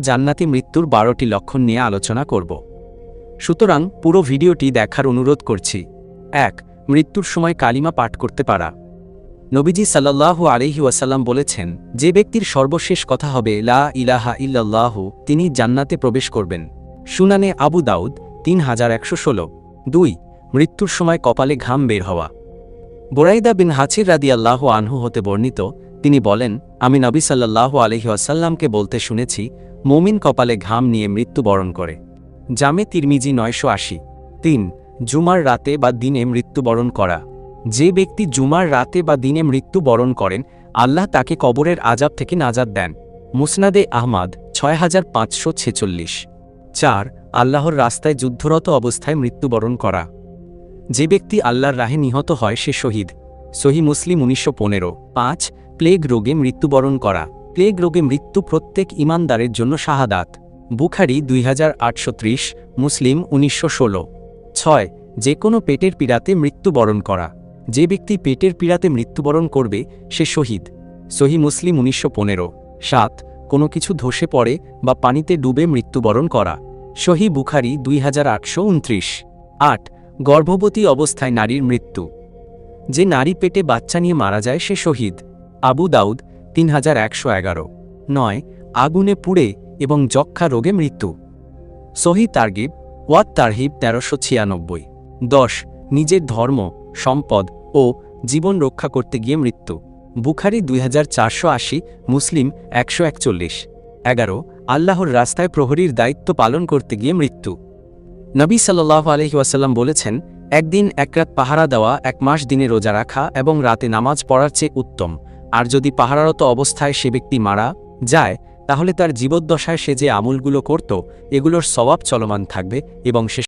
জান্নাতি মৃত্যুর 12টি লক্ষণ নিয়ে আলোচনা করব। সুতরাং পুরো ভিডিওটি দেখার অনুরোধ করছি। 1. মৃত্যুর সময় কালিমা পাঠ করতে পারা। নবীজি সাল্লাল্লাহু আলাইহি ওয়াসাল্লাম বলেছেন, যে ব্যক্তির সর্বশেষ কথা হবে লা ইলাহা ইল্লাল্লাহু, তিনি জান্নাতে প্রবেশ করবেন। সুনানে আবু দাউদ 3116। 2. মৃত্যুর সময় কপালে ঘাম বের হওয়া। বুরাইদা বিন হাছির রাদিয়াল্লাহু আনহু হতে বর্ণিত, তিনি বলেন, আমি নবী সাল্লাল্লাহু আলাইহি ওয়াসাল্লামকে বলতে শুনেছি, মুমিন কপালে ঘাম নিয়ে মৃত্যুবরণ করে। জামে তিরমিজি 980। 3. জুমার রাতে বা দিনে মৃত্যুবরণ করা। যে ব্যক্তি জুমার রাতে বা দিনে মৃত্যুবরণ করেন, আল্লাহ তাকে কবরের আযাব থেকে নাজাত দেন। মুসনাদে আহমাদ 6546। 4. আল্লাহর রাস্তায় যুদ্ধরত অবস্থায় মৃত্যুবরণ করা। যে ব্যক্তি আল্লাহর রাহে নিহত হয় সে শহীদ। সহি মুসলিম 1915। 5. প্লেগ রোগে মৃত্যুবরণ করা। প্লেগ রোগে মৃত্যু প্রত্যেক ঈমানদারের জন্য শাহাদাত। বুখারী 2830, মুসলিম 1916। 6. যে কোনো পেটের পীড়াতে মৃত্যুবরণ করা। যে ব্যক্তি পেটের পীড়াতে মৃত্যুবরণ করবে সে শহীদ। সহি মুসলিম 1915। 7. কোনো কিছু ধসে পড়ে বা পানিতে ডুবে মৃত্যুবরণ করা। সহি বুখারী 2829। 8. গর্ভবতী অবস্থায় নারীর মৃত্যু। যে নারী পেটে বাচ্চা নিয়ে মারা যায় সে শহীদ। আবু দাউদ 3111। 9. আগুনে পুড়ে এবং যক্ষ্মা রোগে মৃত্যু। সহি তারগিব ওয়াত তারহিব 1396। 10. নিজের ধর্ম, সম্পদ ও জীবন রক্ষা করতে গিয়ে মৃত্যু। বুখারী 2480, মুসলিম 141। 11. আল্লাহর রাস্তায় প্রহরীর দায়িত্ব পালন করতে গিয়ে মৃত্যু। নবী সাল্লাল্লাহু আলাইহি ওয়াসাল্লাম বলেছেন, একদিন এক রাত পাহারা দেওয়া 1 মাস দিনে রোজা রাখা এবং রাতে নামাজ পড়ার চেয়ে উত্তম। আর যদি পাহারারত অবস্থায় সে ব্যক্তি মারা যায়, তাহলে তার জীবদ্দশায় সে যে আমলগুলো করত এগুলোর সওয়াব চলমান থাকবে এবং সে